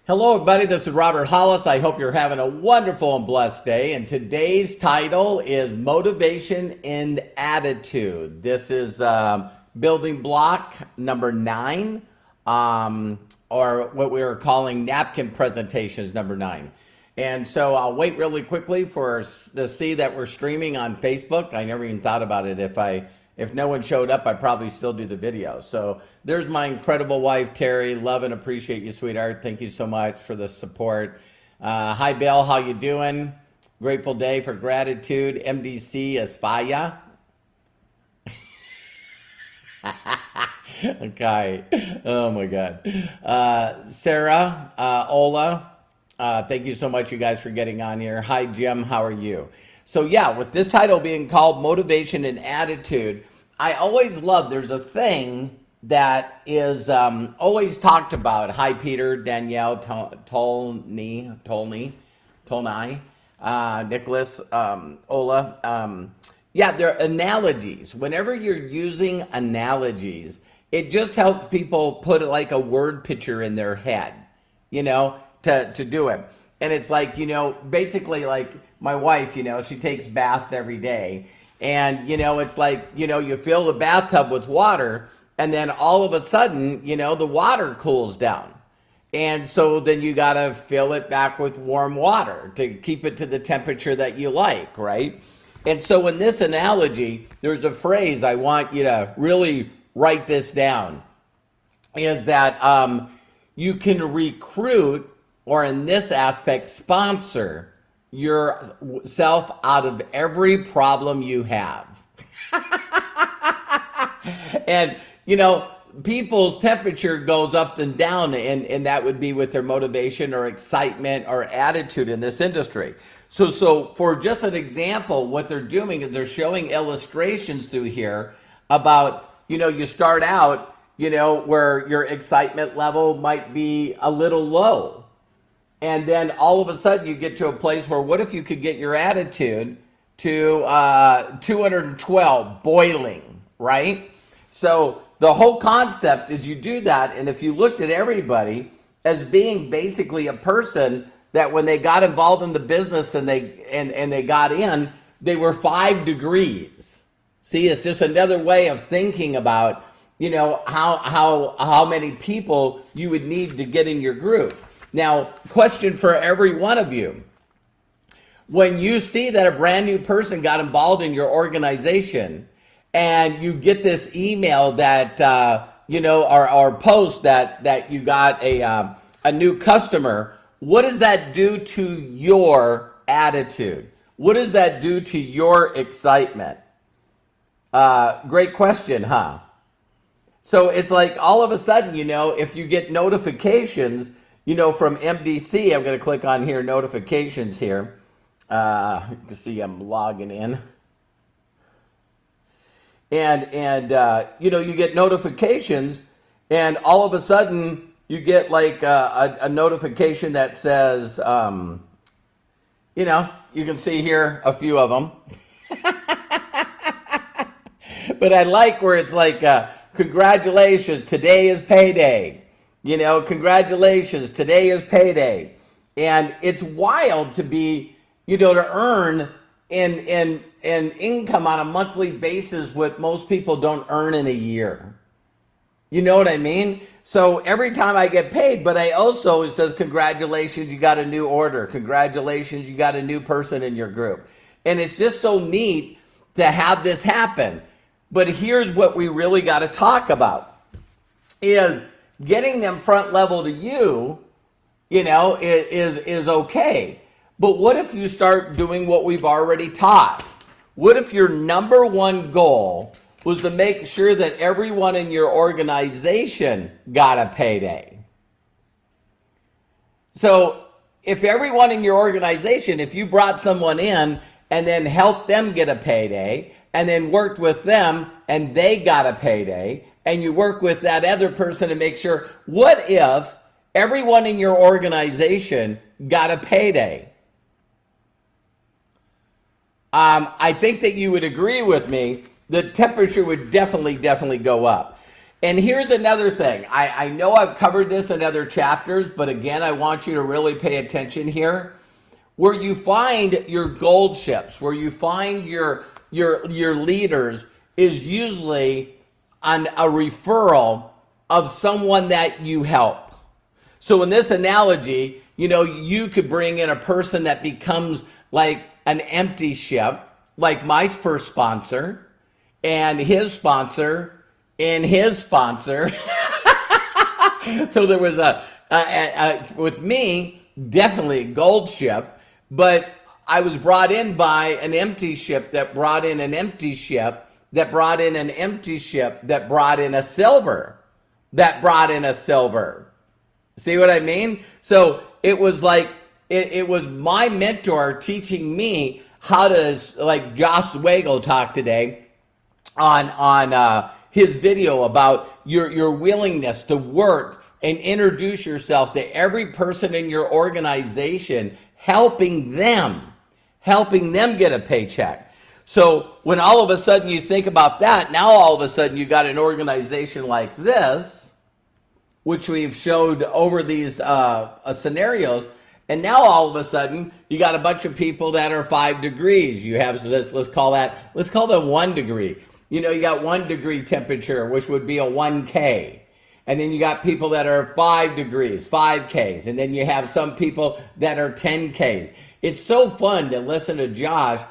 Hello, everybody. This is Robert Hollis. I hope you're having a wonderful and blessed day. And today's title is Motivation and Attitude. This is building block number 9, or what we are calling napkin presentations number 9. And so I'll wait really quickly for to see that we're streaming on Facebook. I never even thought about it. If no one showed up, I'd probably still do the video. So there's my incredible wife, Terry. Love and appreciate you, sweetheart. Thank you so much for the support. Hi, Bill. How you doing? Grateful day for gratitude. MDC Esfaya. Okay. Oh, my God. Sarah, Ola, thank you so much, you guys, for getting on here. Hi, Jim. How are you? So yeah, with this title being called Motivation and Attitude, I always love, there's a thing that is always talked about. Hi, Peter, Danielle, Tolnai, Nicholas, Ola. Yeah, they're analogies. Whenever you're using analogies, it just helps people put like a word picture in their head, to do it. And it's like, basically like my wife, she takes baths every day. And, it's like, you fill the bathtub with water and then all of a sudden, the water cools down. And so then you got to fill it back with warm water to keep it to the temperature that you like, right? And so in this analogy, there's a phrase I want you to really write this down, is that you can recruit, or in this aspect, sponsor yourself out of every problem you have. And, people's temperature goes up and down, and that would be with their motivation or excitement or attitude in this industry. So for just an example, what they're doing is they're showing illustrations through here about, you start out, where your excitement level might be a little low. And then all of a sudden you get to a place where, what if you could get your attitude to 212 boiling, right? So the whole concept is you do that. And if you looked at everybody as being basically a person that when they got involved in the business and they got in, they were 5 degrees. See, it's just another way of thinking about, how many people you would need to get in your group. Now, question for every one of you. When you see that a brand new person got involved in your organization and you get this email that, or post that you got a new customer, what does that do to your attitude? What does that do to your excitement? Great question, huh? So it's like all of a sudden, if you get notifications, from MDC, I'm going to click on here, notifications here. You can see I'm logging in. And you get notifications, and all of a sudden you get like a notification that says, you can see here a few of them. But I like where it's like, congratulations, today is payday. Congratulations, today is payday. And it's wild to be, to earn in income on a monthly basis what most people don't earn in a year. You know what I mean? So every time I get paid, but I also, it says, congratulations, you got a new order. Congratulations, you got a new person in your group. And it's just so neat to have this happen. But here's what we really got to talk about is getting them front level to you, is okay. But what if you start doing what we've already taught? What if your number one goal was to make sure that everyone in your organization got a payday? So if everyone in your organization, if you brought someone in and then helped them get a payday and then worked with them and they got a payday, and you work with that other person to make sure, what if everyone in your organization got a payday? I think that you would agree with me, the temperature would definitely go up. And here's another thing. I know I've covered this in other chapters, but again, I want you to really pay attention here. Where you find your gold ships, where you find your leaders, is usually on a referral of someone that you help. So in this analogy, you could bring in a person that becomes like an empty ship, like my first sponsor, and his sponsor, and his sponsor. So there was with me, definitely a gold ship, but I was brought in by an empty ship that brought in an empty ship that brought in an empty ship that brought in a silver that brought in a silver. See what I mean? So it was like, it was my mentor teaching me how to, like Josh Wagle talked today on his video about your willingness to work and introduce yourself to every person in your organization, helping them get a paycheck. So when all of a sudden you think about that, now all of a sudden you got an organization like this, which we've showed over these scenarios, and now all of a sudden you got a bunch of people that are 5 degrees. You have this, let's call them 1 degree. You got 1 degree temperature, which would be a 1K. And then you got people that are 5 degrees, 5Ks. And then you have some people that are 10Ks. It's so fun to listen to Josh,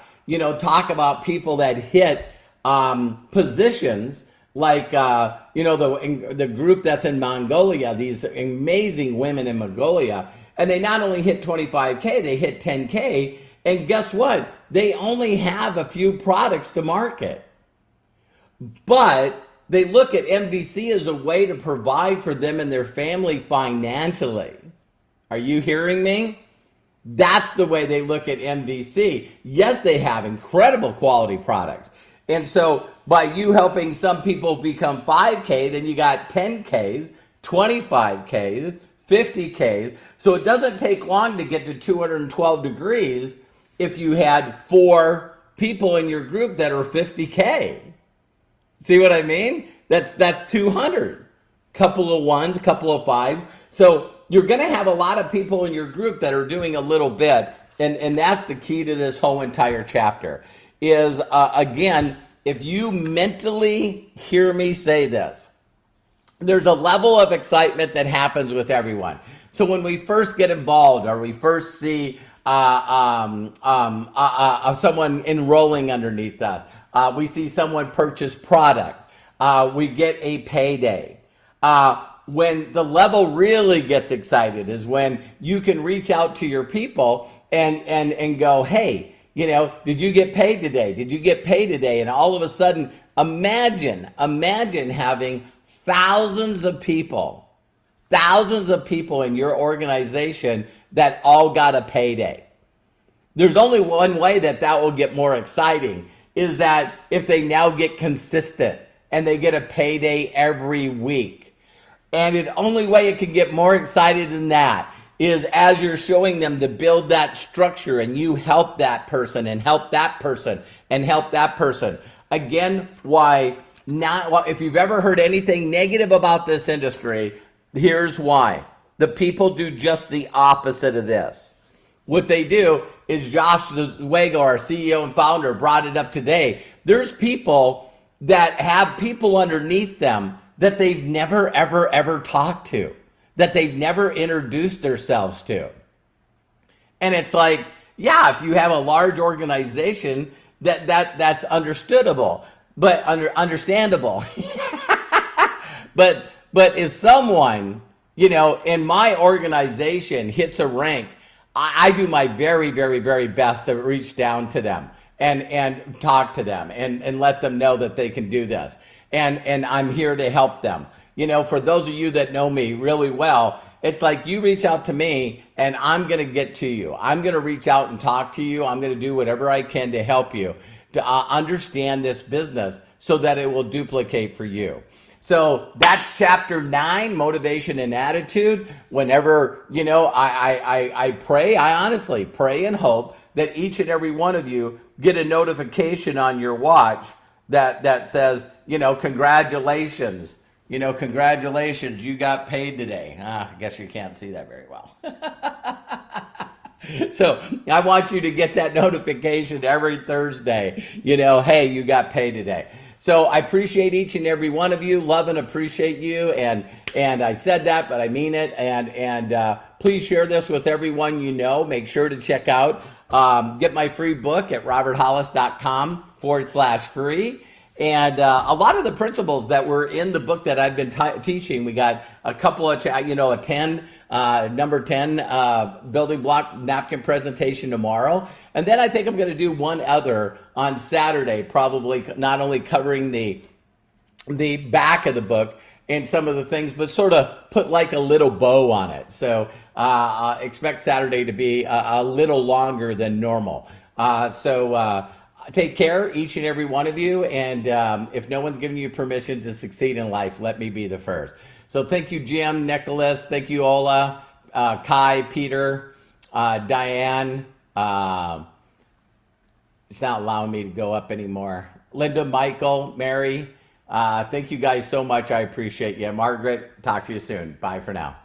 talk about people that hit positions like, the group that's in Mongolia, these amazing women in Mongolia. And they not only hit 25K, they hit 10K. And guess what? They only have a few products to market. But they look at MDC as a way to provide for them and their family financially. Are you hearing me? That's the way they look at MDC. Yes, they have incredible quality products. And so by you helping some people become 5K, then you got 10Ks, 25Ks, 50Ks. So it doesn't take long to get to 212 degrees if you had 4 people in your group that are 50K. See what I mean? That's 200. Couple of 1s, couple of 5s. So you're going to have a lot of people in your group that are doing a little bit. And that's the key to this whole entire chapter is, again, if you mentally hear me say this, there's a level of excitement that happens with everyone. So when we first get involved or we first see someone enrolling underneath us, we see someone purchase product, we get a payday. When the level really gets excited is when you can reach out to your people and go, hey, did you get paid today? Did you get paid today? And all of a sudden, imagine having thousands of people in your organization that all got a payday. There's only one way that will get more exciting, is that if they now get consistent and they get a payday every week. And the only way it can get more excited than that is as you're showing them to build that structure and you help that person and help that person and help that person. Again, if you've ever heard anything negative about this industry, here's why. The people do just the opposite of this. What they do is, Josh Wagle, our CEO and founder, brought it up today. There's people that have people underneath them that they've never, ever, ever talked to, that they've never introduced themselves to. And it's like, yeah, if you have a large organization, that's understandable. But if someone, in my organization hits a rank, I do my very, very, very best to reach down to them and talk to them and let them know that they can do this. And I'm here to help them. For those of you that know me really well, it's like you reach out to me and I'm going to get to you. I'm going to reach out and talk to you. I'm going to do whatever I can to help you to understand this business so that it will duplicate for you. So that's chapter 9, motivation and attitude. Whenever, I pray, I honestly pray and hope that each and every one of you get a notification on your watch that says, congratulations, Congratulations, you got paid today. I guess you can't see that very well. So I want you to get that notification every Thursday, hey, you got paid today. So I appreciate each and every one of you, love and appreciate you. And I said that, but I mean it. And please share this with everyone you know. Make sure to check out, get my free book at roberthollis.com/free. And a lot of the principles that were in the book that I've been teaching, we got a couple of, a 10, number 10 building block napkin presentation tomorrow. And then I think I'm going to do one other on Saturday, probably not only covering the back of the book and some of the things, but sort of put like a little bow on it. So expect Saturday to be a little longer than normal. Take care, each and every one of you. And if no one's giving you permission to succeed in life, let me be the first. So thank you, Jim, Nicholas. Thank you, Ola, Kai, Peter, Diane. It's not allowing me to go up anymore. Linda, Michael, Mary. Thank you guys so much. I appreciate you. Margaret, talk to you soon. Bye for now.